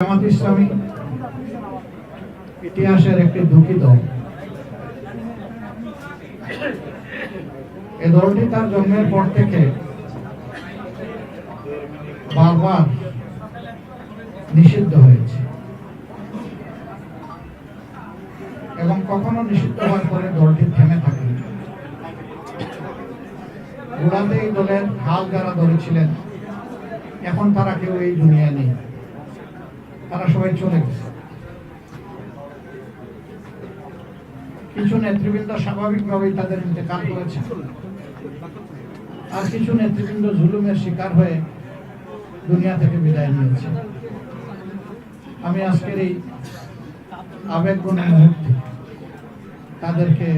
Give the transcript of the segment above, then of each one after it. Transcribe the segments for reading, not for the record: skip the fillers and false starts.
জামাত ইসলামী ইতিহাসের একটি দুঃখী দল। এই দলটি তার জন্মের পর থেকে বারবার নিষিদ্ধ হয়েছে এবং কখনো নিষিদ্ধ হওয়ার পরে দলটি থেমে থাকে। গোড়াতে এই দলের হাল যারা ধরেছিলেন এখন তারা কেউ এই দুনিয়া নেই, তারা সবাই চলে গেছে। কিছু নেতৃবৃন্দ স্বাভাবিকভাবেই তাদের ইন্তেকাল করেছে, আর কিছু নেতৃবৃন্দ জুলুমের শিকার হয়ে দুনিয়া থেকে বিদায় নিয়েছে। আমি আজকের এই আবেগঘন মুহূর্তে তাদেরকে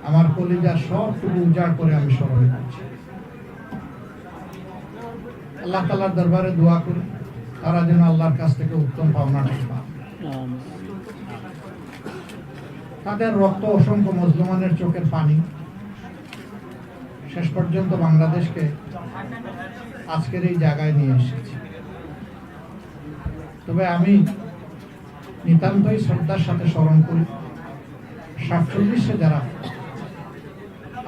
আমার কলিজার সবটুকু উজাড় করে আমি স্মরণ করছি। আল্লাহ তাআলার দরবারে দোয়া করি তারা যেন আল্লাহর কাছ থেকে উত্তম পাওনাটা পায়। তাদের রক্ত অসংখ্য মুসলমানের চোখের পানি শেষ পর্যন্ত বাংলাদেশকে আজকের এই জায়গায় নিয়ে এসেছে। তবে আমি নিতান্তই শ্রদ্ধার সাথে স্মরণ করি 47-এ যারা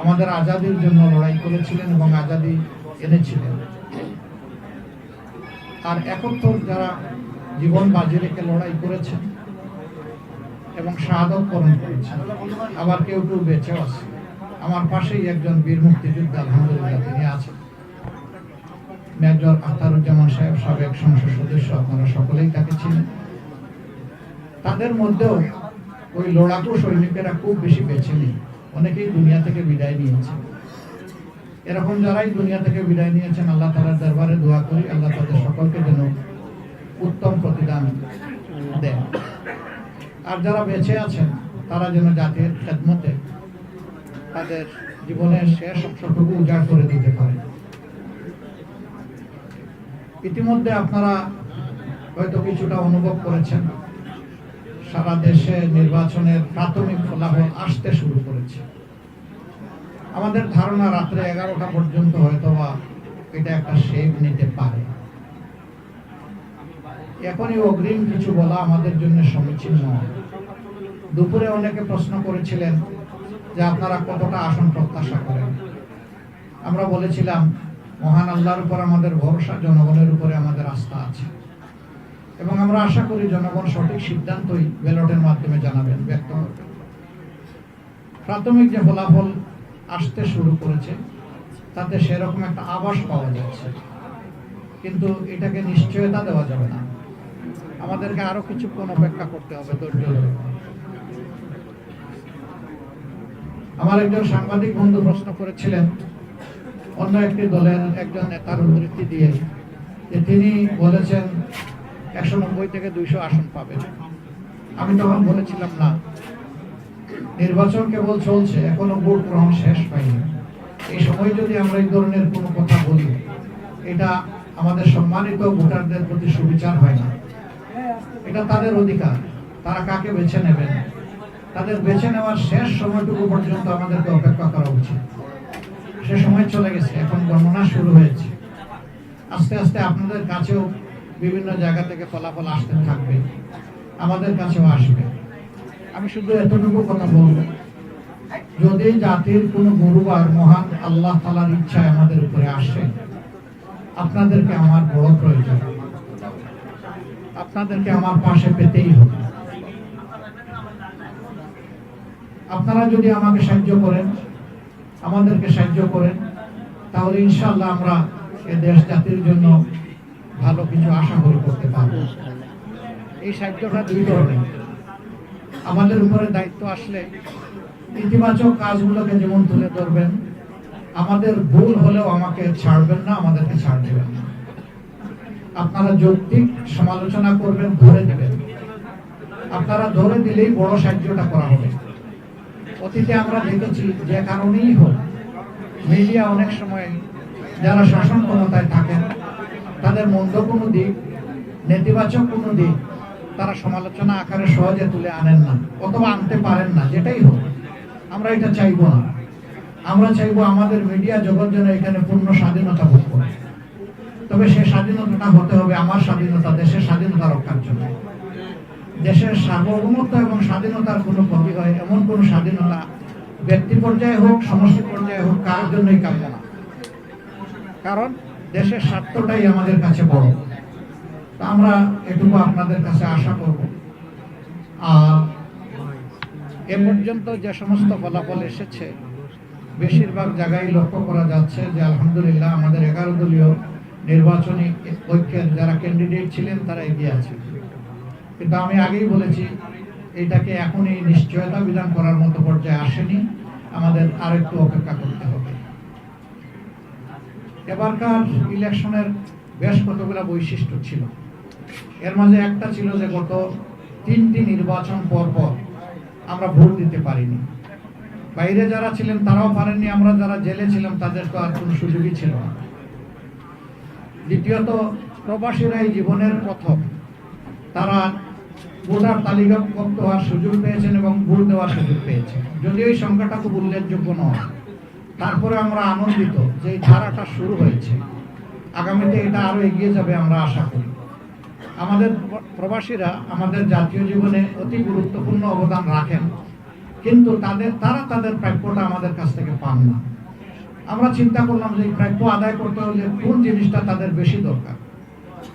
আমাদের আজাদির জন্য লড়াই করেছিলেন এবং আজাদি এনেছিলেন, আর 71 যারা জীবন বাজি রেখে লড়াই করেছেন এবং শাহাদত বরণ করেছেন, আবার কেউ কেউ বেঁচেও আছে। আমার পাশেই একজন বীর মুক্তিযোদ্ধা আলহামদুলিল্লাহ তিনি আছেন, মেজর আখতারুজ্জামান সাহেব, সাবেক সংসদ সদস্য, আপনারা সকলেই তাকে চিনেন। তাদের মধ্যেও ওই লড়াকু সৈনিকেরা খুব বেশি বেঁচে নেই, অনেকেই দুনিয়া থেকে বিদায় নিয়েছে। এরকম যারাই দুনিয়া থেকে বিদায় নিয়েছেন আল্লাহ তাআলার দরবারে দোয়া করি আল্লাহ তাদের সকলকে যেন উত্তম প্রতিদান দেন, আর যারা বেঁচে আছেন তারা যেন জাতির খেদমতে তাদের জীবনের শেষ অংশটুকু উজাড় করে দিতে পারে। ইতিমধ্যে আপনারা হয়তো কিছুটা অনুভব করেছেন, সারা দেশে নির্বাচনের প্রাথমিক ফলাফল আসতে শুরু করেছে। আমাদের ধারণা রাত্রে 11টা পর্যন্ত হয়তো বা এটা একটা শেপ নিতে পারে। এখনই অগ্রিম কিছু বলা আমাদের জন্য সমীচীন নয়। দুপুরে অনেকে প্রশ্ন করেছিলেন যে আপনারা কতটা আসন প্রত্যাশা করেন। আমরা বলেছিলাম মহান আল্লাহর উপর আমাদের ভরসা, জনগণের উপরে আমাদের আস্থা আছে এবং আমরা আশা করি জনগণ সঠিক সিদ্ধান্তই ব্যালটের মাধ্যমে জানাবেন, ব্যক্ত করবেন। প্রাথমিক যে ফলাফল আসতে শুরু করেছে তাতে সেরকম একটা আভাস পাওয়া যাচ্ছে, কিন্তু এটাকে নিশ্চয়তা দেওয়া যাবে না। আমাদেরকে আরো কিছুক্ষণ অপেক্ষা করতে হবে, ধৈর্য ধরে। আমার একজন সাংবাদিক বন্ধু প্রশ্ন করেছিলেন অন্য একটি দলের একজন নেতার উদ্ধৃতি দিয়ে যে তিনি বলেছেন 190 থেকে 200 আসন পাবেন। আমি তখন বলেছিলাম না, নির্বাচন কেবল চলছে, এখনো ভোট গ্রহণ শেষ হয়নি। এই সময় যদি আমরা এই ধরনের কোনো কথা বলি এটা আমাদের সম্মানিত ভোটারদের প্রতি সুবিচার হয় না। এটা তাদের অধিকার, তারা কাকে বেছে নেবেন তাদের বেছে নেওয়ার শেষ সময়টুকু পর্যন্ত আমাদেরকে অপেক্ষা করা উচিত। সে সময় চলে গেছে, এখন গণনা শুরু হয়েছে। আস্তে আস্তে আপনাদের কাছেও বিভিন্ন জায়গা থেকে ফলাফল আসতে থাকবে, আমাদের কাছেও আসবে। আমি শুধু এতটুকু কথা বলবো, যদি জাতির কোনো গুরুবার মহান আল্লাহ তাআলার ইচ্ছায় আমাদের উপরে আসে, আপনাদেরকে আমার বড় প্রয়োজন, আপনাদেরকে আমার পাশে পেতেই হবে। আপনারা যদি আমাকে সাহায্য করেন, আমাদেরকে সাহায্য করেন, তাহলে ইনশাআল্লাহ আমরা এই দেশ জাতির জন্য ভালো কিছু আশা করি করতে পারব। এই সাহায্যটা দুই ধরনের। আমাদের উপরে দায়িত্ব আসলে ইতিবাচক কাজগুলোকে যেমন তুলে ধরবেন, আমাদের ভুল হলেও আমাকে ছাড়বেন না, আমাদেরকে ছাড় দেবেন না। আপনারা যৌক্তিক সমালোচনা করবেন, ধরে দেবেন। আপনারা ধরে দিলেই বড় সাহায্যটা করা হবে। অতীতে আমরা দেখেছি যে কারণেই হোক মিডিয়া অনেক সময় যারা শাসন ক্ষমতায় থাকেন তাদের মন্দ কোনো দিক, নেতিবাচক কোনো দিক তারা সমালোচনা আকারে সহজে তুলে আনেন না, অথবা আনতে পারেন না। যেটাই হোক আমরা এটা চাইবো না। আমরা চাইবো আমাদের মিডিয়া জগৎ যেন এখানে পূর্ণ স্বাধীনতা ভোগ করে। তবে সে স্বাধীনতাটা হতে হবে আমার স্বাধীনতা, দেশের স্বাধীনতা রক্ষার জন্য। দেশের সার্বভৌমত্ব এবং স্বাধীনতার কোনো ক্ষতি হয় এমন কোনো স্বাধীনতা ব্যক্তি পর্যায়ে হোক, সমষ্টি পর্যায়ে হোক, কারোর জন্যই কাম্য না। কারণ দেশের স্বার্থটাই আমাদের কাছে বড়। তা আমরা এটুকু আপনাদের কাছে আশা করব। আর এ পর্যন্ত যে সমস্ত ফলাফল এসেছে বেশিরভাগ জায়গায় লক্ষ্য করা যাচ্ছে যে আলহামদুলিল্লাহ আমাদের 11 দলীয় নির্বাচনী ঐক্যের যারা ক্যান্ডিডেট ছিলেন তারা এগিয়ে আছে। কিন্তু আমি আগেই বলেছি এটাকে এখনই নিশ্চয়তা বিধান করার মতো পর্যায়ে আসেনি, আমাদের আরেকটু অপেক্ষা করতে হবে। এবারকার ইলেকশনের বেশ কতগুলো বৈশিষ্ট্য ছিল। এর মাঝে একটা ছিল যে গত 3টি নির্বাচন পর পর আমরা ভোট দিতে পারিনি। বাইরে যারা ছিলেন তারাও পারেননি, আমরা যারা জেলে ছিলাম তাদের তো আর কোনো সুযোগই ছিল না। দ্বিতীয়ত প্রবাসীরা এই জীবনের প্রথম তারা ভোটার তালিকাভুক্ত হওয়ার সুযোগ পেয়েছেন এবং ভোট দেওয়ার সুযোগ পেয়েছেন। যদিও এই সংখ্যাটা খুব উল্লেখযোগ্য নয়, তারপরে আমরা আনন্দিত যে এই ধারাটা শুরু হয়েছে। আগামীতে এটা আরো এগিয়ে যাবে আমরা আশা করি। আমাদের প্রবাসীরা আমাদের জাতীয় জীবনে অতি গুরুত্বপূর্ণ অবদান রাখেন, কিন্তু তারা তাদের প্রাপ্যটা আমাদের কাছ থেকে পান না। আমরা চিন্তা করলাম যে এই প্রাপ্য আদায় করতে হলে কোন জিনিসটা তাদের বেশি দরকার।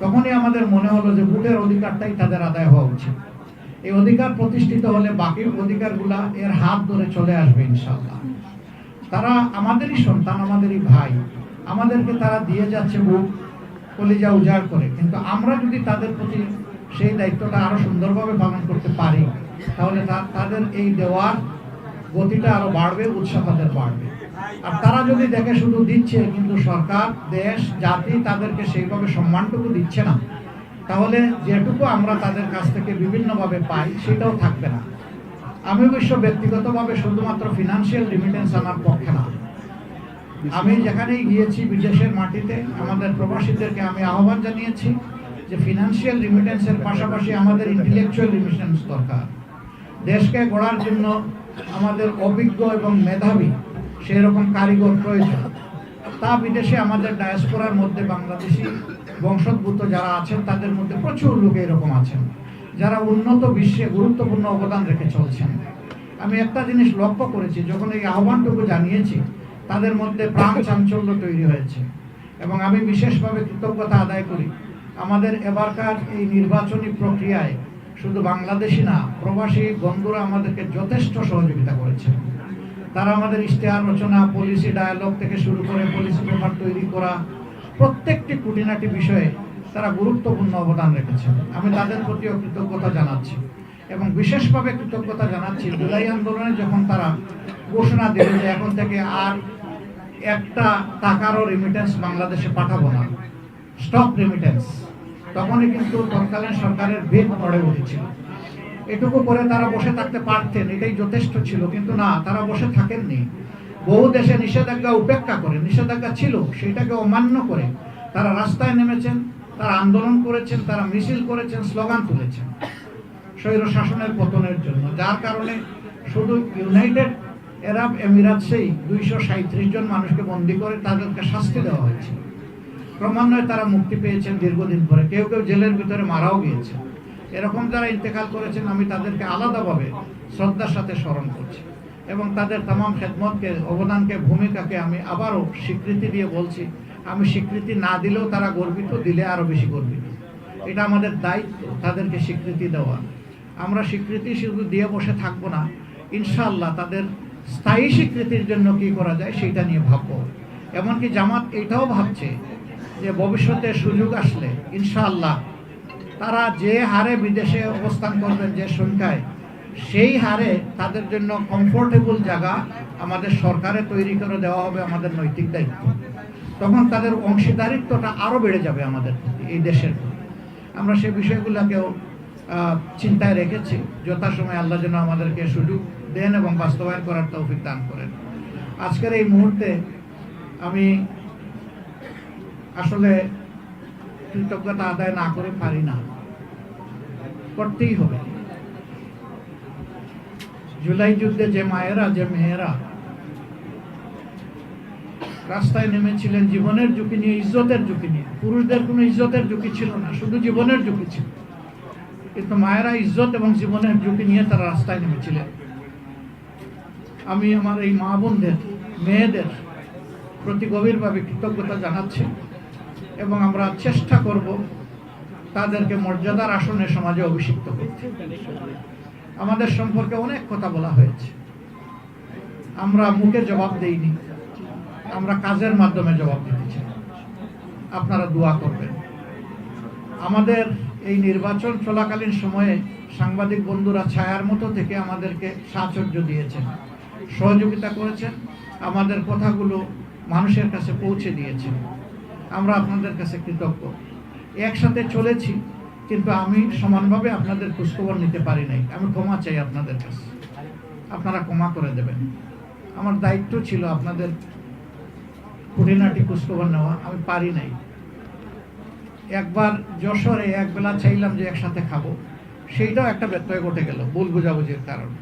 তখনই আমাদের মনে হলো যে ভোটের অধিকারটাই তাদের আদায় হওয়া উচিত। এই অধিকার প্রতিষ্ঠিত হলে বাকি অধিকারগুলা এর হাত ধরে চলে আসবে ইনশাআল্লাহ। তারা আমাদেরই সন্তান, আমাদেরই ভাই, আমাদেরকে তারা দিয়ে যাচ্ছে বুক কলিজা উজাড় করে। কিন্তু আমরা যদি তাদের প্রতি সেই দায়িত্বটা আরো সুন্দরভাবে পালন করতে পারি তাহলে তাদের এই দেওয়ার গতিটা আরো বাড়বে, উৎসাহ তাদের বাড়বে। আর তারা যদি দেখে শুধু দিচ্ছে কিন্তু সরকার, দেশ, জাতি তাদেরকে সেইভাবে সম্মানটুকু দিচ্ছে না, তাহলে যেটুকু আমরা তাদের কাছ থেকে বিভিন্নভাবে পাই সেটাও থাকবে না। আমি অবশ্য ব্যক্তিগতভাবে শুধুমাত্র ফিনান্সিয়াল রিমিটেন্স আনার পক্ষে না। আমি যেখানেই গিয়েছি বিদেশের মাটিতে আমাদের প্রবাসীদেরকে আমি আহ্বান জানিয়েছি যে ফিনান্সিয়াল রিমিটেন্সের পাশাপাশি আমাদের ইন্টেলেকচুয়াল রিমিটেন্স দরকার। দেশকে গড়ার জন্য আমাদের অভিজ্ঞ এবং মেধাবী সেই রকম কারিগর প্রয়োজন। তা বিদেশে আমাদের ডায়াসপোরার মধ্যে বাংলাদেশি বংশোদ্ভূত যারা আছেন তাদের মধ্যে প্রচুর লোক এরকম আছেন যারা উন্নত বিশ্বে গুরুত্বপূর্ণ অবদান রেখে চলছেন। আমি একটা জিনিস লক্ষ্য করেছি, যখন এই আহ্বানটুকু জানিয়েছি তাদের মধ্যে প্রাণ চাঞ্চল্য তৈরি হয়েছে এবং আমি বিশেষভাবে কৃতজ্ঞতা আদায় করি। আমাদের এবারকার এই নির্বাচনী প্রক্রিয়ায় শুধু বাংলাদেশি না, প্রবাসী বন্ধুরা আমাদেরকে যথেষ্ট সহযোগিতা করেছেন। তারা আমাদের ইশতেহার রচনা, পলিসি ডায়ালগ থেকে শুরু করে পলিসি পেপার তৈরি করা প্রত্যেকটি খুঁটিনাটি বিষয়ে তারা গুরুত্বপূর্ণ অবদান রেখেছেন। আমি তাদের প্রতিও কৃতজ্ঞতা জানাচ্ছি এবং বিশেষভাবে কৃতজ্ঞতা জানাচ্ছি জুলাই আন্দোলনে যখন তারা ঘোষণা দিল যে এখন থেকে আর একটা টাকারও রিমিটেন্স বাংলাদেশে পাঠাবো না, স্টপ রিমিটেন্স, তখনই কিন্তু তৎকালীন সরকারের বেগ পড়ে উঠেছিল। এটুকু করে তারা বসে থাকতে পারতেন, এটাই যথেষ্ট ছিল, কিন্তু না, তারা বসে থাকেননি। বহু দেশে নিষেধাজ্ঞা উপেক্ষা করে, নিষেধাজ্ঞা ছিল সেটাকে অমান্য করে তারা রাস্তায় নেমেছেন, তারা আন্দোলন করেছেন, তারা মিছিল করেছেন, স্লোগান তুলেছেন স্বৈর শাসনের পতনের জন্য। যার কারণে শুধু ইউনাইটেড আরব এমিরাতসেই 237 জন মানুষকে বন্দী করে তাদেরকে শাস্তি দেওয়া হয়েছে। ক্রমান্বয়ে তারা মুক্তি পেয়েছেন দীর্ঘদিন পরে, কেউ কেউ জেলের ভিতরে মারাও গিয়েছে। এরকম যারা ইন্তেকাল করেছেন আমি তাদেরকে আলাদাভাবে শ্রদ্ধার সাথে স্মরণ করছি এবং তাদের তামাম খেদমতকে, অবদানকে, ভূমিকাকে আমি আবারও স্বীকৃতি দিয়ে বলছি। আমি স্বীকৃতি না দিলেও তারা গর্বিত, দিলে আরো বেশি গর্বিত। এটা আমাদের দায়িত্ব তাদেরকে স্বীকৃতি দেওয়া। আমরা স্বীকৃতি শুধু দিয়ে বসে থাকবো না, ইনশাআল্লাহ তাদের স্থায়ী স্বীকৃতির জন্য কি করা যায় সেটা নিয়ে ভাববো। এমনকি জামাত এটাও ভাবছে যে ভবিষ্যতে সুযোগ আসলে ইনশাআল্লাহ তারা যে হারে বিদেশে অবস্থান করবেন, যে সংখ্যায়, সেই হারে তাদের জন্য কমফোর্টেবল জায়গা আমাদের সরকারে তৈরি করে দেওয়া হবে আমাদের নৈতিক দায়িত্ব। তখন তাদের অংশীদারিত্বটা আরও বেড়ে যাবে আমাদের প্রতি, এই দেশের প্রতি। আমরা সেই বিষয়গুলোকেও চিন্তায় রেখেছি। যথাসময়ে আল্লাহ যেন আমাদেরকে সুযোগ দেন এবং বাস্তবায়ন করার তৌফিক দান করেন। আজকের এই মুহূর্তে আমি আসলে কৃতজ্ঞতা আদায় না করে পারি না, করতেই হবে। জুলাই যুদ্ধে যে মায়েরা, যে মেয়েরা রাস্তায় নেমেছিলেন জীবনের ঝুঁকি নিয়ে, ইজ্জতের ঝুঁকি নিয়ে। পুরুষদের কোনো ইজ্জতের ঝুঁকি ছিল না, শুধু জীবনের ঝুঁকি ছিল। কিন্তু মায়েরা ইজ্জত এবং জীবনের ঝুঁকি নিয়ে তারা রাস্তায় নেমেছিলেন। আমি আমার এই মা বোনদের, মেয়েদের প্রতি গভীরভাবে কৃতজ্ঞতা জানাচ্ছি এবং আমরা চেষ্টা করব তাদেরকে মর্যাদার আসনে সমাজে অভিষিক্ত করতে। আমাদের সম্পর্কে অনেক কথা বলা হয়েছে, আমরা মুখে জবাব দেইনি, আমরা কাজের মাধ্যমে জবাব দিতে চাই। আপনারা দোয়া করবেন। আমাদের এই নির্বাচন চলাকালীন সময়ে সাংবাদিক বন্ধুরা ছায়ার মতো থেকে আমাদেরকে সাহায্য দিয়েছেন, সহযোগিতা করেছেন, আমাদের কথাগুলো মানুষের কাছে পৌঁছে দিয়েছেন। আমরা আপনাদের কাছে কৃতজ্ঞ। একসাথে চলেছি, কিন্তু আমি সমানভাবে আপনাদের খোঁজখবর নিতে পারি নাই। আমি ক্ষমা চাই আপনাদের কাছে, আপনারা ক্ষমা করে দেবেন। আমার দায়িত্ব ছিল আপনাদের খুঁটিনাটি খোঁজখবর নেওয়া, আমি পারি নাই। একবার যশোরে একবেলা চাইলাম যে একসাথে খাবো, সেইটাও একটা ব্যত্যয় ঘটে গেল ভুল বোঝাবুঝির কারণে।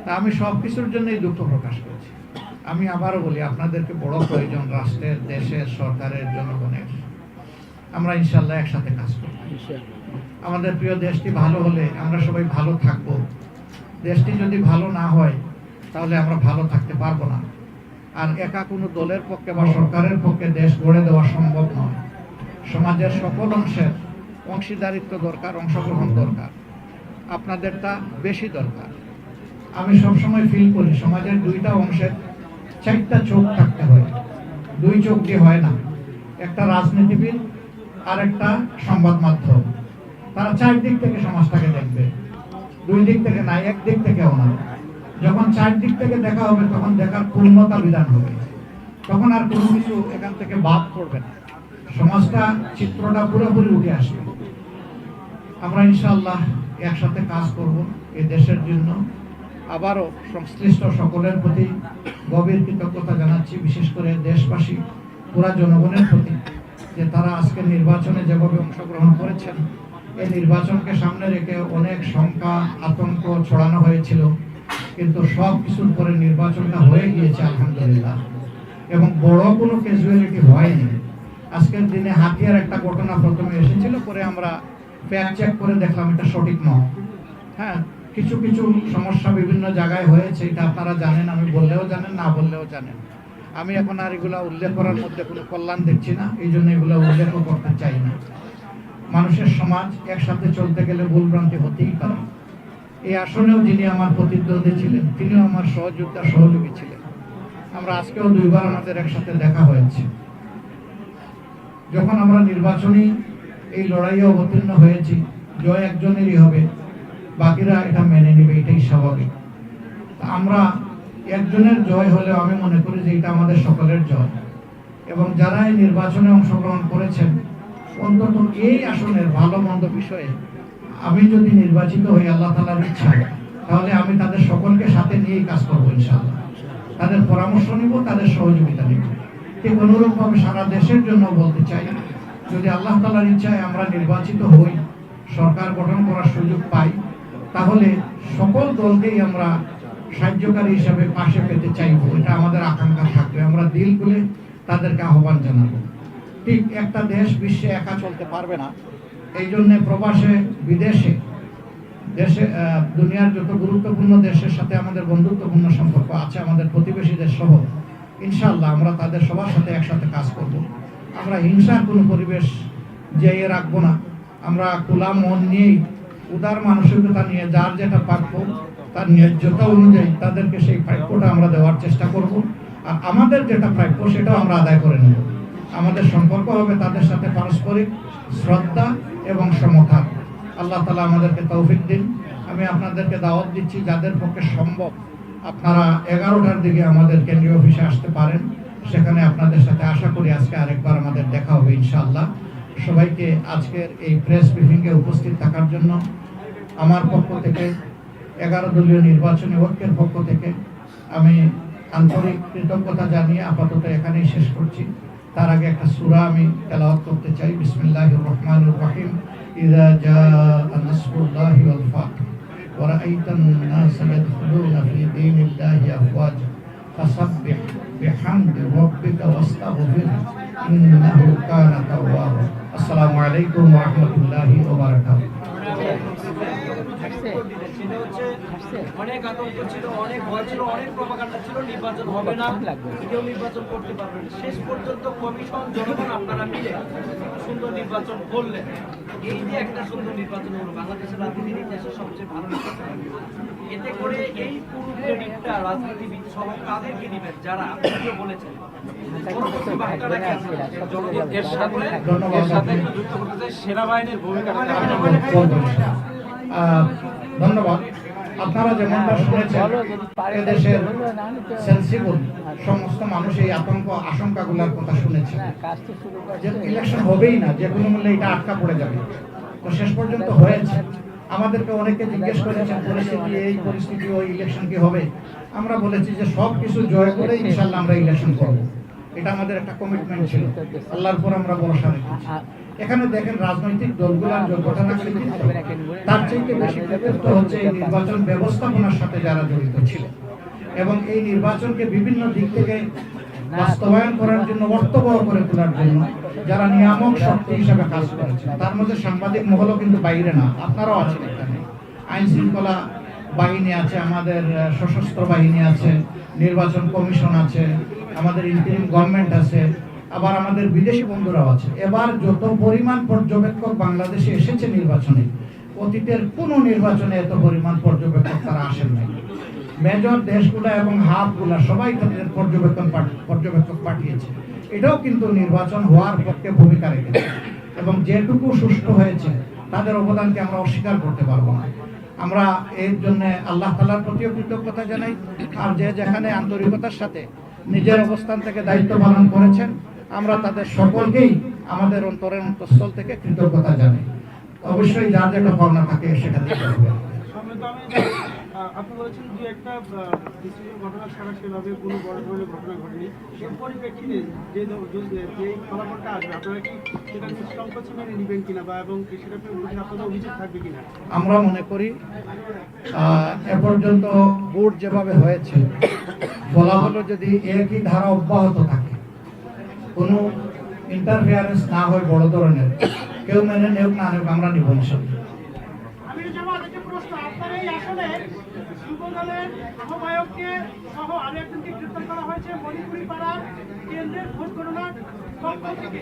তা আমি সব কিছুর জন্যই দুঃখ প্রকাশ করছি। আমি আবারও বলি, আপনাদেরকে বড় প্রয়োজন রাষ্ট্রের, দেশের, সরকারের, জনগণের। আমরা ইনশাল্লাহ একসাথে কাজ করব। আমাদের প্রিয় দেশটি ভালো হলে আমরা সবাই ভালো থাকবো। দেশটি যদি ভালো না হয় তাহলে আমরা ভালো থাকতে পারবো না। আর একা কোনো দলের পক্ষে বা সরকারের পক্ষে দেশ গড়ে দেওয়া সম্ভব নয়। সমাজের সকল অংশের অংশীদারিত্ব দরকার, অংশগ্রহণ দরকার। আপনাদেরটা বেশি দরকার। আমি সবসময় ফিল করি সমাজের দুইটা অংশের চারটা চোখ থাকতে হয়, দুই চোখ দিয়ে হয় না। একটা রাজনীতিবিদ আর একটা সংবাদ মাধ্যম, তারা চারদিক থেকে সমাজটাকে দেখবে, দুই দিক থেকে না, একদিক থেকেও না। যখন চারদিক থেকে দেখা হবে তখন দেখার পূর্ণতা বিধান হবে, তখন আর কোনো কিছু এখান থেকে বাদ পড়বে না, সমাজটা, চিত্রটা পুরোপুরি উঠে আসবে। আমরা ইনশাআল্লাহ একসাথে কাজ করব এই দেশের জন্য। আবারও সংশ্লিষ্ট সকলের প্রতি গভীর কৃতজ্ঞতা জানাচ্ছি, বিশেষ করে দেশবাসী, পুরা জনগণের প্রতি, যে তারা আজকে নির্বাচনে যেভাবে অংশগ্রহণ করেছেন। এই নির্বাচনকে সামনে রেখে অনেক শঙ্কা, আতঙ্ক ছড়ানো হয়েছিল, কিন্তু সব কিছুর পরে নির্বাচনটা হয়ে গিয়েছে আলহামদুলিল্লাহ, এবং বড় কোনো ক্যাজুয়ালিটি হয়নি। আজকের দিনে হাতিয়ার একটা ঘটনা প্রথমে এসেছিল, পরে আমরা ফ্যাক্ট চেক করে দেখলাম এটা সঠিক নয়। হ্যাঁ, কিছু কিছু সমস্যা বিভিন্ন জায়গায় হয়েছে, এটা আপনারা জানেন, আমি বললেও জানেন, না বললেও জানেন। আমি এখন আর এগুলা উল্লেখ করার মধ্যে কোনো কল্যাণ দেখছি না, এই জন্য এগুলো উল্লেখ করতে চাই না। মানুষের সমাজ একসাথে চলতে গেলে ভুলভ্রান্তি হতেই পারে। এই আসনেও যিনি আমার প্রতিদ্বন্দ্বী ছিলেন, তিনিও আমার সহযোদ্ধা, সহযোগী ছিলেন। আমরা আজকেও দুইবার আমাদের একসাথে দেখা হয়েছে। যখন আমরা নির্বাচনী এই লড়াইয়ে অবতীর্ণ হয়েছি, জয় একজনেরই হবে, বাকিরা এটা মেনে নেবে, এটাই স্বাভাবিক। আমরা একজনের জয় হলেও আমি মনে করি যে এটা আমাদের সকলের জয়। এবং যারা এই নির্বাচনে অংশগ্রহণ করেছেন, অন্তত এই আসনের ভালো মন্দ বিষয়ে আমি যদি নির্বাচিত হই আল্লাহ তাআলার ইচ্ছায়, তাহলে আমি তাদের সকলকে সাথে নিয়েই কাজ করবো ইনশাআল্লাহ। তাদের পরামর্শ নিব, তাদের সহযোগিতা নিব। ঠিক অনুরূপভাবে সারা দেশের জন্য বলতে চাই, যদি আল্লাহ তাআলার ইচ্ছায় আমরা নির্বাচিত হই, সরকার গঠন করার সুযোগ পাই, তাহলে সকল দলকেই আমরা সাহায্যকারী হিসাবে পাশে পেতে চাইব। এটা আমাদের আকাঙ্ক্ষা থাকবে। আমরা দিল খুলে তাদেরকে আহ্বান জানাবো। ঠিক একটা দেশ বিশ্বে একা চলতে পারবে না, এই জন্য প্রবাসে, বিদেশে, দেশে, দুনিয়ার যত গুরুত্বপূর্ণ দেশের সাথে আমাদের বন্ধুত্বপূর্ণ সম্পর্ক আছে, আমাদের প্রতিবেশী দেশ সহ, ইনশাআল্লাহ আমরা তাদের সবার সাথে একসাথে কাজ করব। আমরা হিংসার কোনো পরিবেশ জিয়ে রাখবো না। আমরা খোলা মন নিয়েই, উদার মানসিকতা নিয়ে, যার যেটা প্রাপ্য তার ন্যায্যতা অনুযায়ী তাদেরকে সেই প্রাপ্যটা আমরা দেওয়ার চেষ্টা করব। আর আমাদের যেটা প্রাপ্য সেটাও আমরা আদায় করে নেব। আমাদের সম্পর্ক হবে তাদের সাথে পারস্পরিক শ্রদ্ধা এবং সমতা। আল্লাহ তাআলা আমাদেরকে তৌফিক দিন। আমি আপনাদেরকে দাওয়াত দিচ্ছি, যাদের পক্ষে সম্ভব আপনারা 11টার দিকে আমাদের কেন্দ্রীয় অফিসে আসতে পারেন। সেখানে আপনাদের সাথে আশা করি আজকে আরেকবার আমাদের দেখা হবে ইনশাআল্লাহ। সবাইকে আজকের এই প্রেস ব্রিফিংয়ে উপস্থিত থাকার জন্য আমার পক্ষ থেকে, 11 দলীয় নির্বাচনী ঐক্যের পক্ষ থেকে আমি আন্তরিক কৃতজ্ঞতা জানিয়ে আপাতত এখানেই শেষ করছি। তার আগে একটা সূরা আমি তেলাওয়াত করতে চাই। বিসমিল্লাহির রহমানির রহিম। ইযা জাআ নাসরুল্লাহি ওয়াল ফাতহ ওয়া রাআইতান নাসা ইয়াদখুলুনা ফি দীনিল্লাহি আফওয়াজা ফাসাব্বিহ বিহামদি রাব্বিকা ওয়াস্তাগফির ইন্নাহু কানা তাওয়াবা। আসসালামু আলাইকুম ওয়া রাহমাতুল্লাহি ওয়া বারাকাতুহু। অনেক আতঙ্ক ছিল, অনেক ভয় ছিল, অনেক প্রপাগান্ডা ছিল, নির্বাচন হবে না, কেউ নির্বাচন করতে পারবে না। শেষ পর্যন্ত কমিশন, জনগণ আপনারা মিলে সুন্দর নির্বাচন করলেন। এই যে একটা সুন্দর নির্বাচন হলো, বাংলাদেশের রাজনীতির ইতিহাসে সবচেয়ে ভালো নির্বাচন। এতে করে এই পুরো ক্রেডিটটা রাজনীতিবিদ সহ তাদেরকে দিবেন যারা আপনাকে বলেছেন। সেনাবাহিনীর ভূমিকা ধন্যবাদ। আপনারা যেমনটা শুনেছেন, এদেশের সেন্সিবল সমস্ত মানুষ এই আতঙ্ক আশঙ্কাগুলোর কথা শুনেছে যে ইলেকশন হবেই না, যে কোনো মূল্যে এটা আটকা পড়ে যাবে। তো শেষ পর্যন্ত হয়েছে। আমাদেরকে অনেকে জিজ্ঞেস করেছেন পরিস্থিতি, এই পরিস্থিতি, ওই ইলেকশন কি হবে? আমরা বলেছি যে সব কিছু জয় করে ইনশাল্লাহ আমরা ইলেকশন করব। এটা আমাদের একটা কমিটমেন্ট ছিল, আল্লাহর পর আমরা ভরসা রেখেছি। এখানে দেখেন রাজনৈতিক দলগুলোর যোগ্যতা থাকলে তার চাইতে বেশি কৃতিত্ব হচ্ছে এই নির্বাচন ব্যবস্থাপনার সাথে যারা জড়িত ছিল এবং এই নির্বাচনকে বিভিন্ন দিক থেকে বাস্তবায়ন করার জন্য, অর্থ বড় করে তোলার জন্য যারা নিয়ামক শক্তি হিসাবে কাজ করেছে। তার মধ্যে সাংবাদিক মহলও কিন্তু বাইরে না, আপনারাও আছেন এখানে। আইন শৃঙ্খলা বাহিনী আছে, আমাদের সশস্ত্র বাহিনী আছে, নির্বাচন কমিশন আছে, আমাদের ইন্টারিম গভর্নমেন্ট আছে, আবার আমাদের বিদেশি বন্ধুরাও আছে। এবার যত পরিমাণ পর্যবেক্ষক বাংলাদেশে এসেছে নির্বাচনে, অতীতের কোন নির্বাচনে এত পরিমাণ পর্যবেক্ষক তারা আসেন নাই। মেজর দেশগুলা এবং হাবগুলা সবাই তাদের পর্যবেক্ষক পাঠিয়েছে। এটাও কিন্তু নির্বাচন হওয়ার পক্ষে ভূমিকা রেখেছে এবং যেটুকু সুষ্ঠু হয়েছে তাদের অবদানকে আমরা অস্বীকার করতে পারবো না। আমরা এর জন্য আল্লাহ তাআলার প্রতিও কৃতজ্ঞতা জানাই। আর যে যেখানে আন্তরিকতার সাথে নিজের অবস্থান থেকে দায়িত্ব পালন করেছেন, আমরা তাদের সকলকেই আমাদের অন্তরের অন্তঃস্থল থেকে কৃতজ্ঞতা জানাই। অবশ্যই যার যেটা ভাবনা থাকে সেটা দিতে হবে। আপনি বলেছেন যে একটা ঘটনা ছাড়া সেভাবে কোনো বড় ধরনের ঘটনা ঘটেনি। এর পরিপ্রেক্ষিতে যে ফলাফলটা আসবে, আপনারা কি সেটা নিষ্কম্পছে মেনে নেবেন কিনা, বা এবং সেটা আপনাদের অভিযোগ থাকবে কিনা? আমরা মনে করি এ পর্যন্ত ভোট যেভাবে হয়েছে, ফলাফল যদি একই ধারা অব্যাহত থাকে, কোনো ইন্টারফিয়ারেন্স না হয় বড় ধরনের, কেউ মেনে নেওক না নেওক, আমরা নিব ইনশাআল্লাহ। আহ্বায়ককে সহ আরো একজনকে গ্রেফতার করা হয়েছে মণিপুরি পাড়ার কেন্দ্রের ভোট গণনার পক্ষ থেকে।